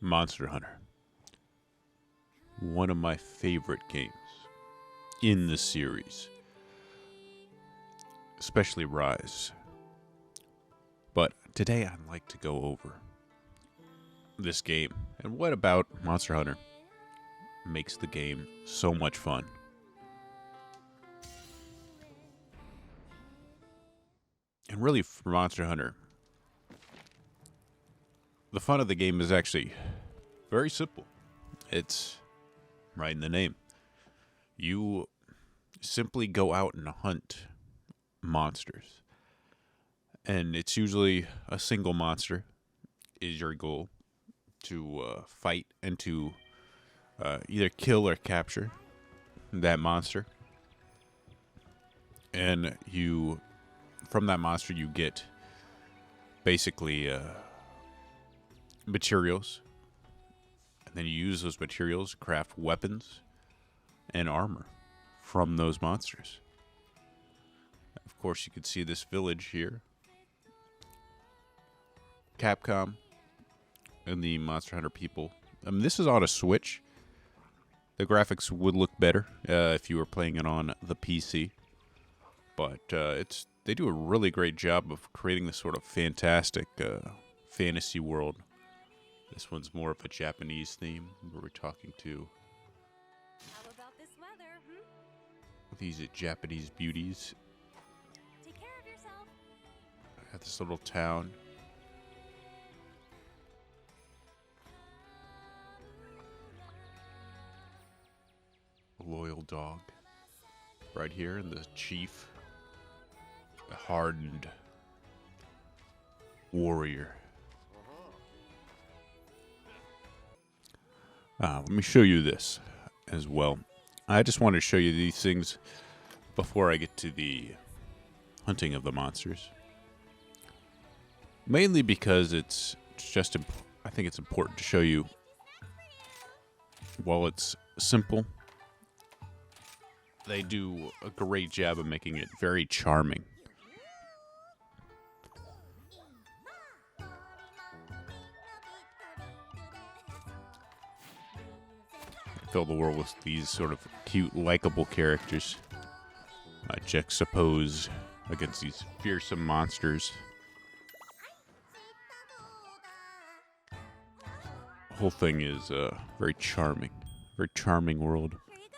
Monster Hunter. One of my favorite games in the series, especially Rise. But today I'd like to go over this game and what about Monster Hunter makes the game so much fun. And really, for Monster Hunter, the fun of the game is actually very simple. It's right in the name. You simply go out and hunt monsters. And it's usually a single monster is your goal to fight and to either kill or capture that monster. And from that monster, you get basically materials. And then you use those materials to craft weapons and armor from those monsters. Of course, you can see this village here. Capcom and the Monster Hunter people. This is on a Switch. The graphics would look better if you were playing it on the PC. But they do a really great job of creating this sort of fantastic fantasy world. This one's more of a Japanese theme, where we're talking to How about this weather, these Japanese beauties Take care of yourself. at this little town. A loyal dog right here, and the chief, a hardened warrior. Let me show you this as well. I just wanted to show you these things before I get to the hunting of the monsters. Mainly because it's just, I think it's important to show you, while it's simple, they do a great job of making it very charming. Fill the world with these sort of cute, likable characters juxtaposed against these fearsome monsters. The whole thing is very charming world Here you go.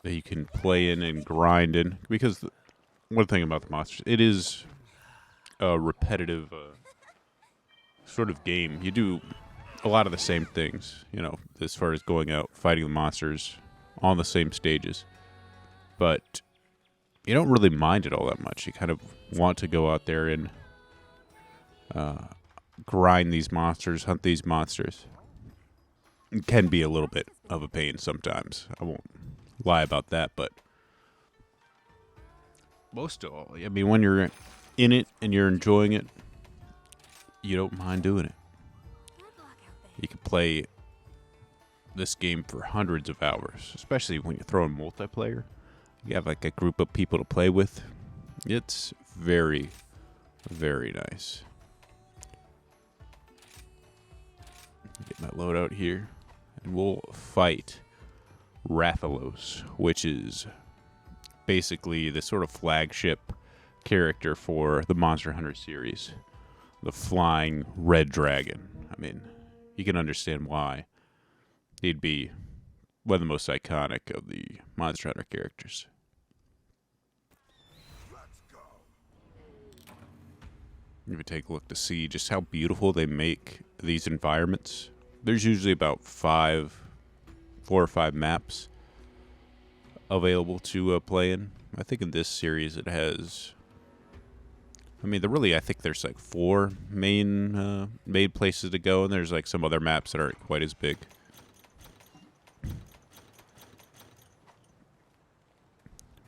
that you can play in and grind in. Because one thing about the monsters, it is a repetitive sort of game. You do a lot of the same things, as far as going out, fighting the monsters on the same stages. But you don't really mind it all that much. You kind of want to go out there and grind these monsters, hunt these monsters. It can be a little bit of a pain sometimes. I won't lie about that, but most of all, when you're in it and you're enjoying it, you don't mind doing it. You can play this game for hundreds of hours, especially when you throw in multiplayer. You have like a group of people to play with. It's very, very nice. Get my loadout here, and we'll fight Rathalos, which is basically the sort of flagship character for the Monster Hunter series. The flying red dragon. You can understand why he'd be one of the most iconic of the Monster Hunter characters. You can take a look to see just how beautiful they make these environments. There's usually about 4 or 5 maps available to play in. I think in this series it has, I think there's like 4 main places to go, and there's like some other maps that aren't quite as big.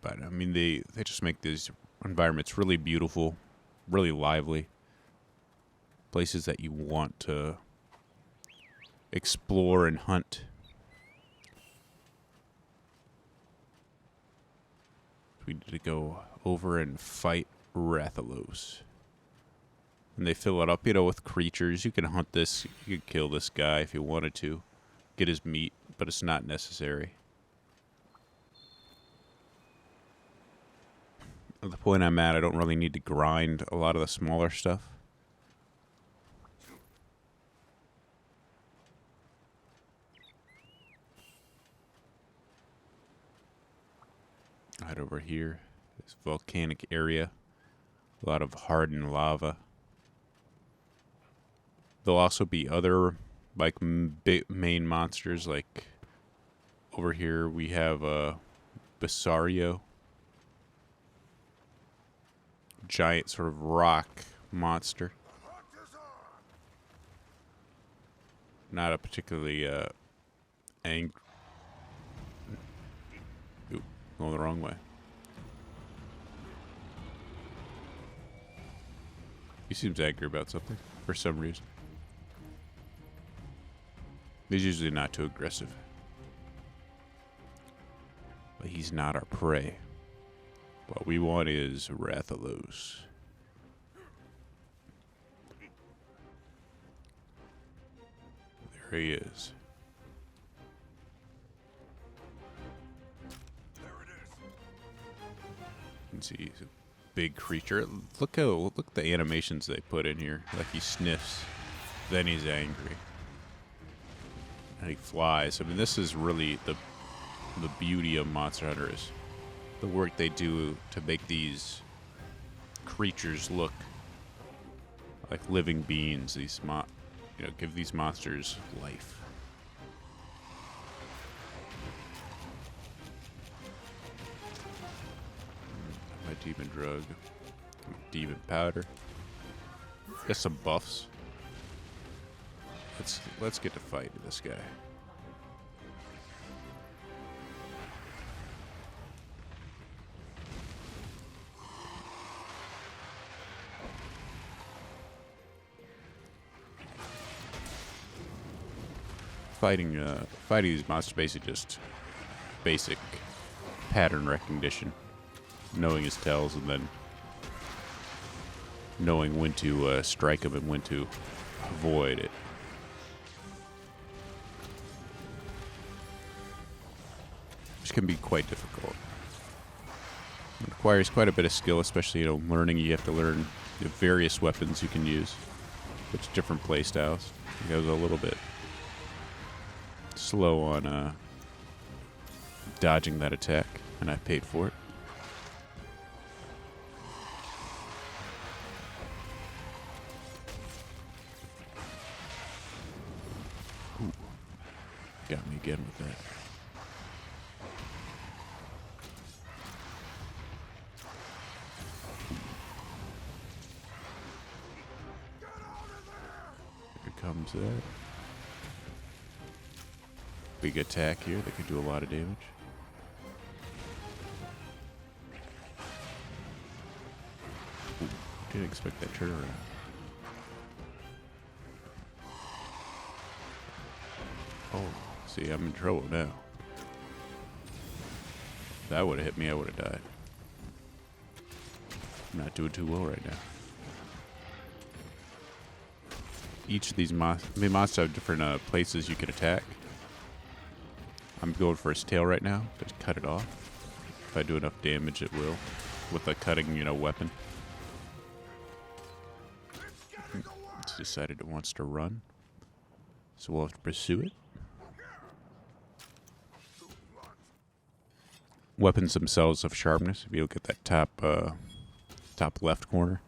But they just make these environments really beautiful, really lively. Places that you want to explore and hunt. We need to go over and fight Rathalos. And they fill it up, with creatures. You can hunt this. You could kill this guy if you wanted to. Get his meat, but it's not necessary. At the point I'm at, I don't really need to grind a lot of the smaller stuff. Right over here, this volcanic area. A lot of hardened lava. There'll also be other, like, main monsters. Like, over here we have Bessario. Giant sort of rock monster. Not a particularly angry. Oop, going the wrong way. He seems angry about something for some reason. He's usually not too aggressive. But he's not our prey. What we want is Rathalos. There he is. There it is. You can see he's a big creature. Look at the animations they put in here. Like he sniffs, then he's angry, and he flies. I mean, this is really the beauty of Monster Hunter is the work they do to make these creatures look like living beings. These give these monsters life. My demon drug, demon powder. Got some buffs. Let's get to fighting this guy. Fighting these monsters basically just basic pattern recognition, knowing his tells, and then knowing when to strike him and when to avoid it. Which can be quite difficult. It requires quite a bit of skill, especially learning. You have to learn the various weapons you can use, which different play styles. It goes a little bit slow on dodging that attack, and I paid for it. Ooh. Got me again with that. Here comes that. Big attack here that could do a lot of damage. Ooh, didn't expect that turnaround. Oh, see, I'm in trouble now. If that would have hit me, I would have died. I'm not doing too well right now. Each of these monsters have different places you can attack. I'm going for his tail right now. Just cut it off. If I do enough damage, it will. With a cutting, weapon. It's decided it wants to run. So we'll have to pursue it. Weapons themselves have sharpness. If you look at that top left corner,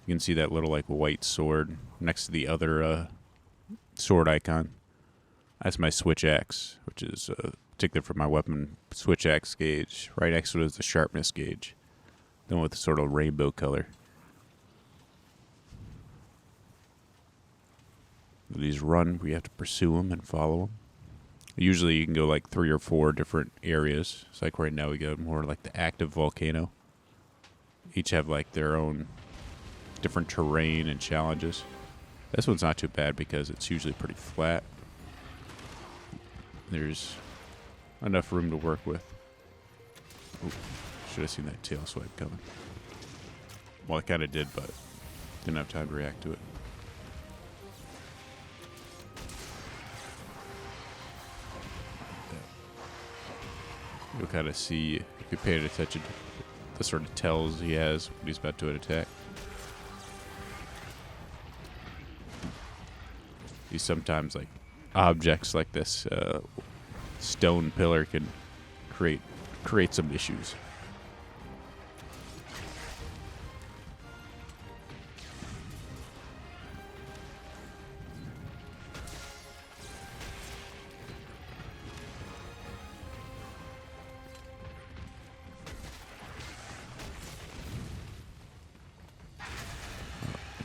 you can see that little white sword next to the other sword icon. That's my switch axe, which is particular for my weapon switch axe gauge. Right next to it is the sharpness gauge, the one with the sort of rainbow color. These run, we have to pursue them and follow them. Usually you can go 3 or 4 different areas. It's right now we go more like the active volcano. Each have their own different terrain and challenges. This one's not too bad because it's usually pretty flat. There's enough room to work with. Ooh, should have seen that tail swipe coming. Well, I kind of did, but Didn't have time to react to it. You'll kind of see, if you pay attention to the sort of tells he has when he's about to attack. He's sometimes like objects like this stone pillar can create some issues.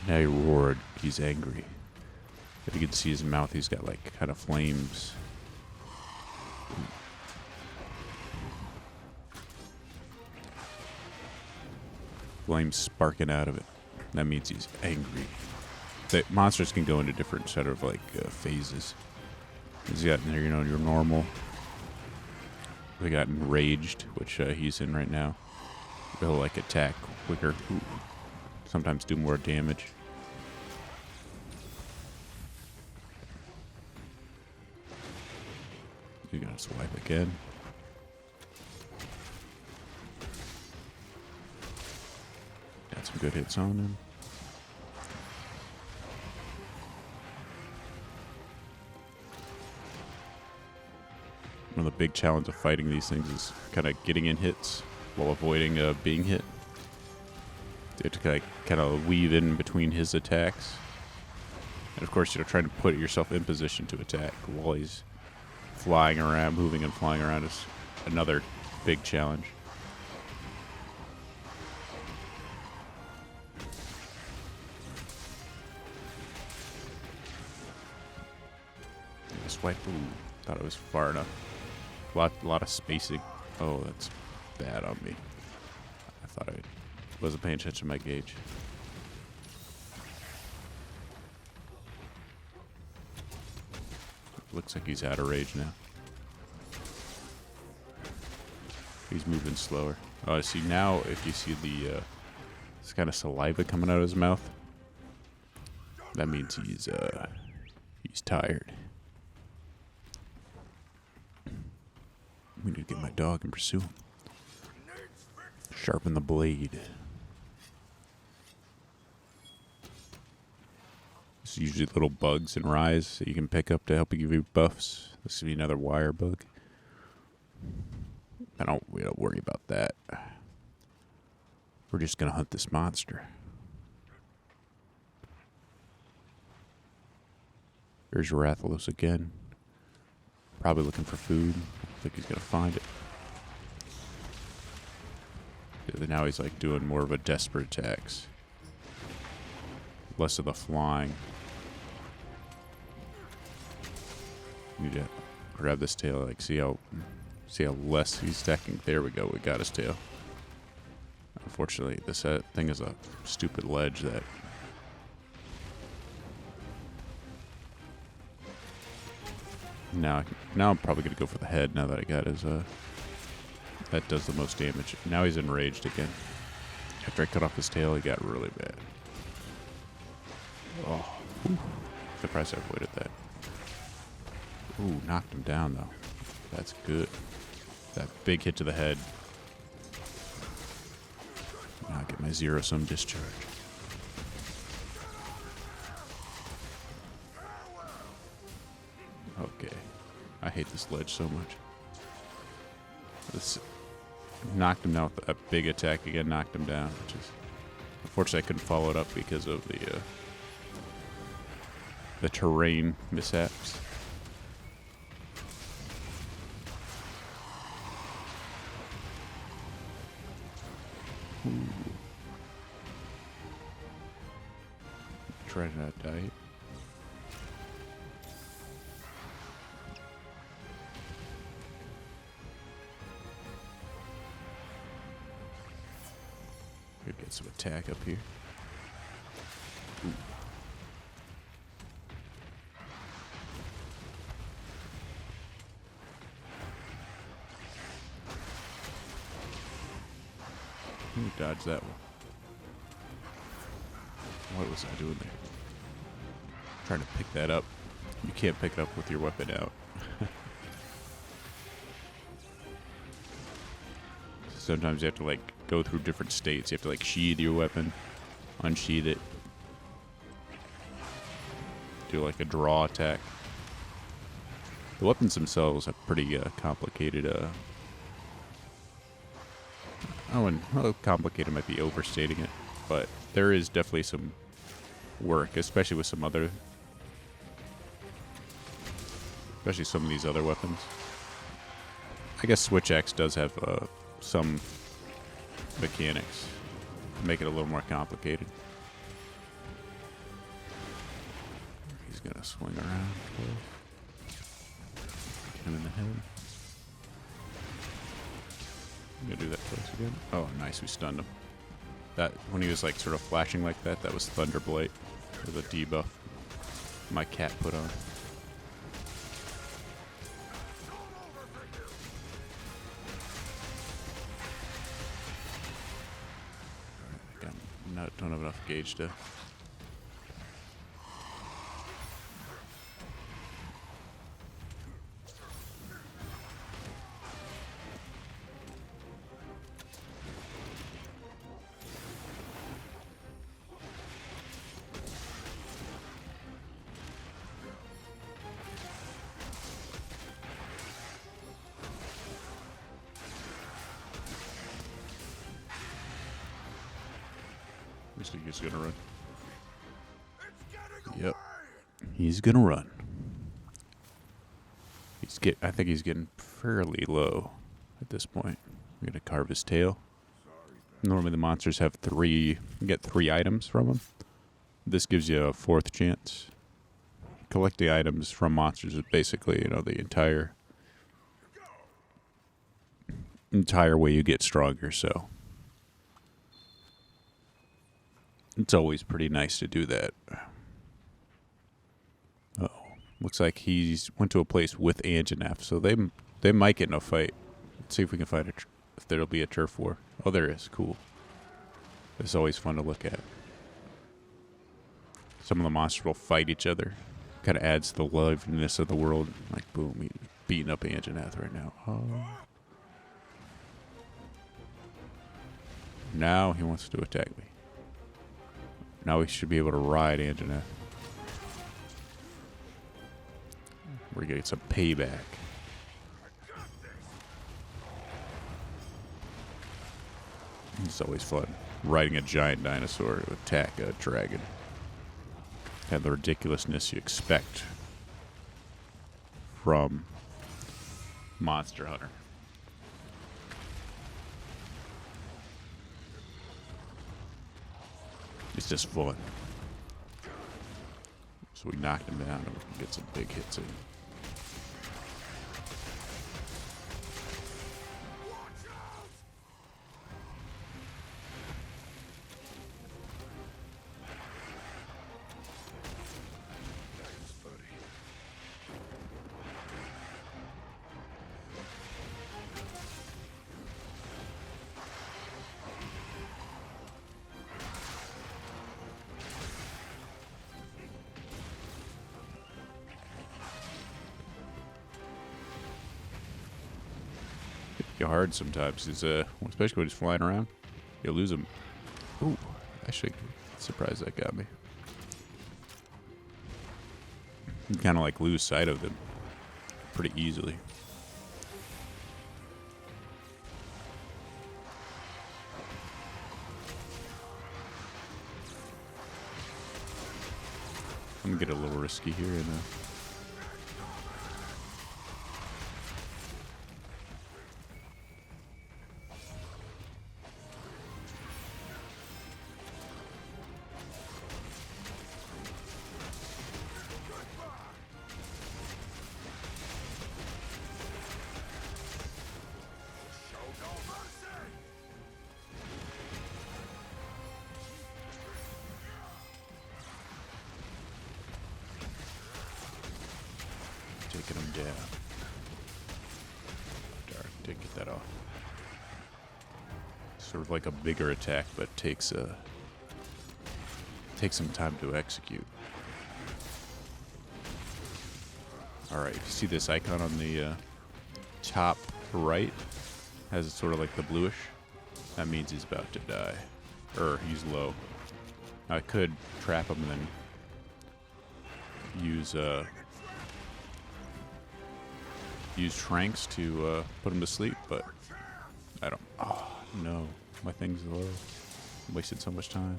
Now he roared. He's angry. If you can see his mouth, he's got like kind of flames. Flames sparking out of it. That means he's angry. The monsters can go into different sort of like phases. He's got, you know, your normal. We got enraged, which he's in right now. He'll like attack quicker. Ooh. Sometimes do more damage. You're gonna swipe again. Got some good hits on him. One of the big challenges of fighting these things is kind of getting in hits while avoiding being hit. You have to kind of weave in between his attacks. And of course, trying to put yourself in position to attack while he's flying around, moving and flying around is another big challenge. Swipe. Ooh, thought it was far enough. A lot of spacing. Oh, that's bad on me. I thought I wasn't paying attention to my gauge. Looks like he's out of rage now. He's moving slower. Oh, see now if you see the this kind of saliva coming out of his mouth, that means he's tired. We need to get my dog and pursue him. Sharpen the blade. There's usually little bugs and rise that you can pick up to help you give you buffs. This would be another wire bug. We don't worry about that. We're just gonna hunt this monster. There's Rathalos again. Probably looking for food. I think he's gonna find it. Now he's like doing more of a desperate attacks. Less of the flying. Need to grab this tail, like see how less he's stacking. There we go, we got his tail. Unfortunately, this thing is a stupid ledge that now I'm probably gonna go for the head now that I got his that does the most damage. Now he's enraged again. After I cut off his tail, he got really bad. Oh, surprised I avoided that. Ooh, knocked him down though. That's good. That big hit to the head. Now I get my zero-sum discharge. Okay. I hate this ledge so much. This knocked him down with a big attack again, knocked him down, which is unfortunately I couldn't follow it up because of the terrain mishaps. Ooh. Try to not die. Could get some attack up here. Ooh. Dodge that one. What was I doing there? Trying to pick that up. You can't pick it up with your weapon out. Sometimes you have to like go through different states. You have to like sheathe your weapon, unsheath it, do like a draw attack. The weapons themselves have pretty complicated. Well, complicated might be overstating it, but there is definitely some work, especially with some of these other weapons. I guess Switch X does have some mechanics to make it a little more complicated. He's gonna swing around. Hit him in the head. I'm gonna do that twice again. Oh, nice, we stunned him. That, when he was like sort of flashing like that, that was Thunderblight, or the debuff my cat put on. Don't have enough gauge to. Looks like he's gonna run. Yep, he's gonna run. I think he's getting fairly low at this point. I'm gonna carve his tail. Normally the monsters have you get 3 items from them. This gives you a 4th chance. Collecting items from monsters is basically, the entire way you get stronger, so it's always pretty nice to do that. Uh-oh. Looks like he's went to a place with Anjanath, so they might get in a fight. Let's see if we can find if there'll be a turf war. Oh, there is. Cool. It's always fun to look at. Some of the monsters will fight each other. Kind of adds to the liveliness of the world. Like, boom, he's beating up Anjanath right now. Oh. Now he wants to attack me. Now we should be able to ride Anjanath. We're gonna get some payback. It's always fun riding a giant dinosaur to attack a dragon. Have the ridiculousness you expect from Monster Hunter. It's just fun. So we knocked him down and we can get some big hits in. Hard sometimes, especially when he's flying around. You lose him. Ooh, actually, surprised that got me. You kind of like lose sight of them pretty easily. I'm gonna get a little risky here and taking him down. Dark, did get that off. Sort of like a bigger attack, but takes Take some time to execute. Alright, you see this icon on the top right? Has sort of like the bluish. That means he's about to die. Or he's low. I could trap him and then use tranks to put him to sleep, but I don't. Oh no, my thing's low. I wasted so much time.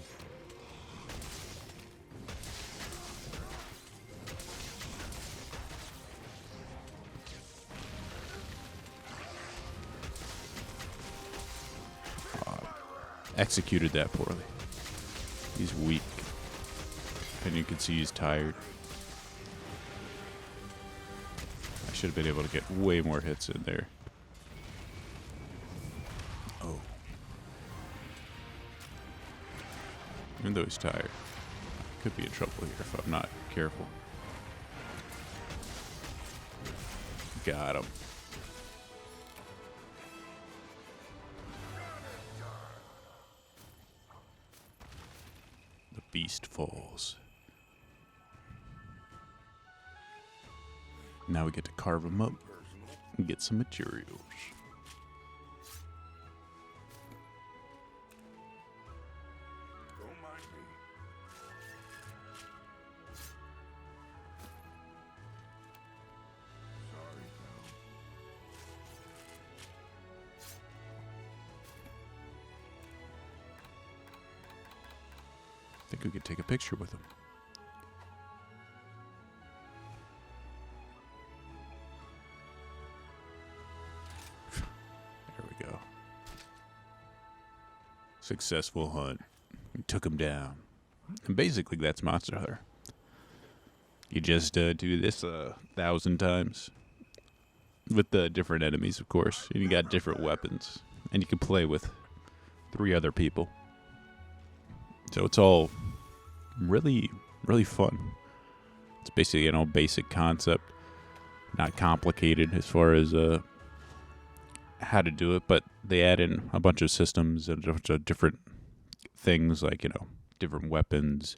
Executed that poorly. He's weak. And you can see he's tired. I should have been able to get way more hits in there. Oh. Even though he's tired. Could be in trouble here if I'm not careful. Got him. The beast falls. Now we get to carve him up and get some materials. Don't mind me. Sorry, pal. I think we could take a picture with him. There we go. Successful hunt. We took him down. And basically that's Monster Hunter. You just do this 1,000 times. With the different enemies, of course. And you got different weapons. And you can play with 3 other people. So it's all really, really fun. It's basically, you know, basic concept. Not complicated as far as how to do it, but they add in a bunch of systems and a bunch of different things like, you know, different weapons,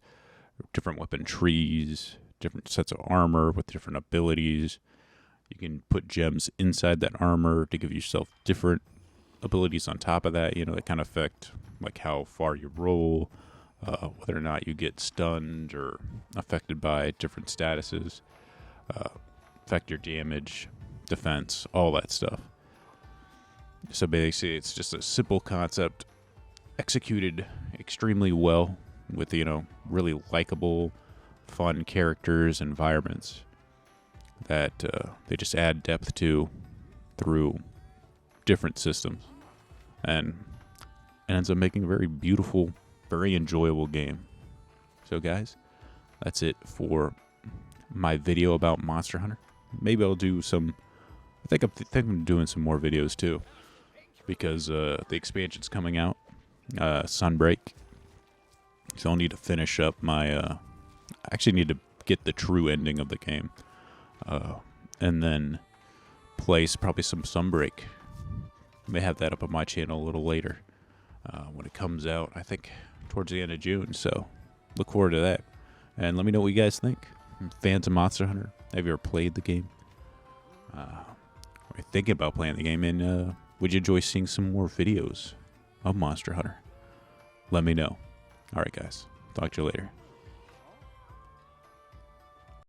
different weapon trees, different sets of armor with different abilities. You can put gems inside that armor to give yourself different abilities on top of that, you know, that kind of affect like how far you roll, whether or not you get stunned or affected by different statuses, affect your damage, defense, all that stuff. So basically, it's just a simple concept executed extremely well with, you know, really likable, fun characters, environments that they just add depth to through different systems. And it ends up making a very beautiful, very enjoyable game. So guys, that's it for my video about Monster Hunter. Maybe I'll do some, I think I'm doing some more videos too, because the expansion's coming out, Sunbreak. So I'll need to finish up my, I actually need to get the true ending of the game, and then play probably some Sunbreak. May have that up on my channel a little later when it comes out, I think towards the end of June, so look forward to that. And let me know what you guys think. Fans of Monster Hunter, have you ever played the game? Are you thinking about playing the game? And would you enjoy seeing some more videos of Monster Hunter? Let me know. Alright guys, talk to you later.